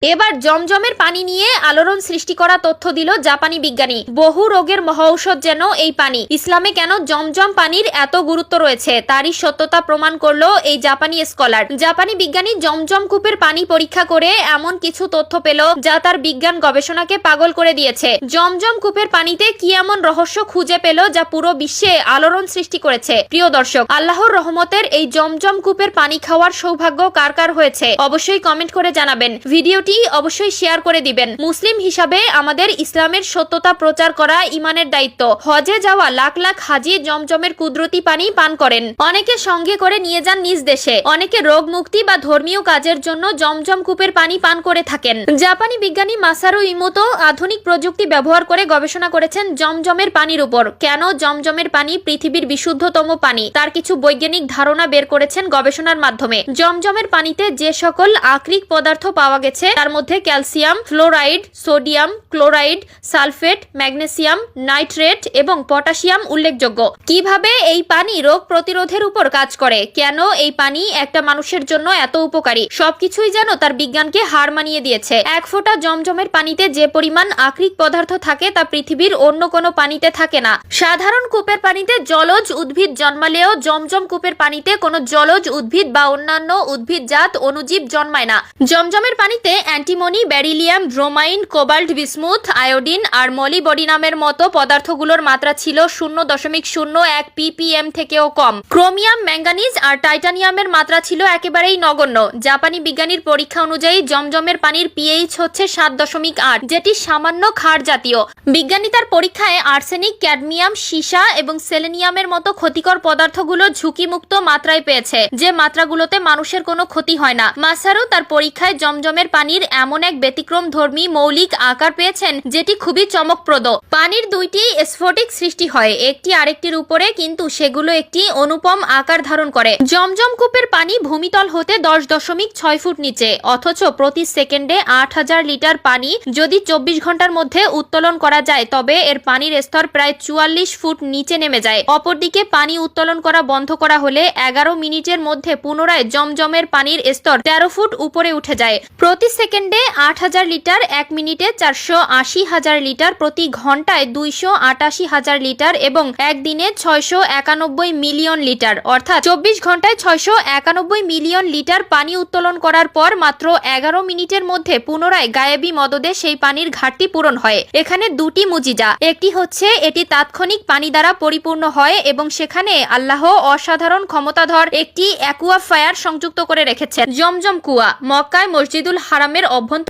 এবার জমজমের পানি নিয়ে আলোড়ন সৃষ্টি করা তথ্য দিল জাপানি বিজ্ঞানী। বহু রোগের মহাঔষধ যেন এই পানি। ইসলামে কেন জমজম পানির এত গুরুত্ব রয়েছে তারই সত্যতা প্রমাণ করলো এই জাপানি স্কলার। জাপানি বিজ্ঞানী জমজম কূপের পানি পরীক্ষা করে এমন কিছু তথ্য পেল যা তার বিজ্ঞান গবেষণাকে পাগল করে দিয়েছে। জমজম কূপের পানিতে কি এমন রহস্য খুঁজে পেল যা পুরো বিশ্বে আলোড়ন সৃষ্টি করেছে। প্রিয় দর্শক, আল্লাহর রহমতের এই জমজম কূপের পানি খাওয়ার সৌভাগ্য কার কার হয়েছে অবশ্যই কমেন্ট করে জানাবেন। ভিডিওটি অবশ্যই শেয়ার করে দিবেন। মুসলিম হিসাবে আমাদের ইসলামের সত্যতা প্রচার করা ইমানের দায়িত্ব। হজে যাওয়া লাখ লাখ হাজি জমজমের কুদরতি পানি পান করেন। অনেকে সঙ্গে করে নিয়ে যান নিজ দেশে। অনেকে রোগ মুক্তি বা ধর্মীয় কাজের জন্য জমজম কূপের পানি পান করে থাকেন। জাপানি বিজ্ঞানী মাসারু ইমোতো আধুনিক প্রযুক্তি ব্যবহার করে গবেষণা করেছেন জমজমের পানির উপর। কেন জমজমের পানি পৃথিবীর বিশুদ্ধতম পানি তার কিছু বৈজ্ঞানিক ধারণা বের করেছেন গবেষণার মাধ্যমে। জমজমের পানিতে যে সকল আকরিক পদার্থ পাওয়া গেছে তার মধ্যে calcium, fluoride, sodium, chloride, sulphate, magnesium, nitrate এবং পটাশিয়াম উল্লেখযোগ্য। কিভাবে এই পানি রোগ প্রতিরোধের উপর কাজ করে, কেন এই পানি একটা মানুষের জন্য এত উপকারী, সবকিছুই যেন তার বিজ্ঞানকে হার মানিয়ে দিয়েছে। এক ফোঁটা জমজমের পানিতে যে পরিমাণ আকরিক পদার্থ থাকে তা পৃথিবীর অন্য কোনো পানিতে থাকে না। সাধারণ কূপের পানিতে জলজ উদ্ভিদ জন্মালেও জমজম কূপের পানিতে কোনো জলজ উদ্ভিদ বা অন্যান্য উদ্ভিদজাত অণুজীব জন্মায় না। জমজমের পানিতে অ্যান্টিমনি, ব্যারিলিয়াম, ব্রোমাইন, কোবাল্ট, বিসমুথ, আয়োডিন আর মলিবডিনামের মতো পদার্থগুলোর মাত্রা ছিল 0.01 ppm থেকেও কম। ক্রোমিয়াম, ম্যাঙ্গানিজ আর টাইটানিয়ামের মাত্রা ছিল একেবারেই নগণ্য। জাপানি বিজ্ঞানীর পরীক্ষা অনুযায়ী জমজমের পানির পিএইচ হচ্ছে 7.8, যেটি সামান্য ক্ষার জাতীয়। বিজ্ঞানী তার পরীক্ষায় আর্সেনিক, ক্যাডমিয়াম, সীসা এবং সেলেনিয়ামের মতো ক্ষতিকর পদার্থগুলো ঝুঁকিমুক্ত মাত্রায় পেয়েছে, যে মাত্রাগুলোতে মানুষের কোনো ক্ষতি হয় না। মাসারু তার পরীক্ষায় জমজমের পানির এমন এক ব্যতিক্রম ধর্মী মৌলিক আকার পেয়েছেন যেটি খুবই চমকপ্রদ। পানির দুইটি স্ফটিক সৃষ্টি হয় একটি আরেকটির উপরে, কিন্তু সেগুলো একটি অনুপম আকার ধারণ করে। জমজম কূপের পানি ভূমিতল হতে 10.6 ফুট নিচে, অথচ প্রতি সেকেন্ডে 8000 লিটার পানি যদি 24 ঘন্টার মধ্যে উত্তোলন করা যায় তবে এর পানির স্তর প্রায় 44 ফুট নিচে নেমে যায়। অপরদিকে পানি উত্তোলন করা বন্ধ করা হলে 11 মিনিটের মধ্যে পুনরায় জমজমের পানির স্তর 13 ফুট উপরে উঠে যায়। প্রতি সেকেন্ডে 8000 লিটার, 1 মিনিটে 480,000 লিটার, প্রতি ঘন্টায় 288,000 লিটার এবং একদিনে 691 মিলিয়ন লিটার, অর্থাৎ 24 ঘন্টায় 691 মিলিয়ন লিটার পানি উত্তোলন করার পর মাত্র 11 মিনিটের মধ্যে পুনরায় গায়েবী মদদে সেই পানির ঘাটতি পূরণ হয়। এখানে দুটি মুজিজা। একটি হচ্ছে এটি তাৎক্ষণিক পানি দ্বারা পরিপূর্ণ হয় এবং সেখানে আল্লাহ অসাধারণ ক্ষমতাধর একটি অ্যাকুয়া ফায়ার সংযুক্ত করে রেখেছেন। জমজম কুয়া মক্কায় মসজিদুল হারামের অভ্যন্তর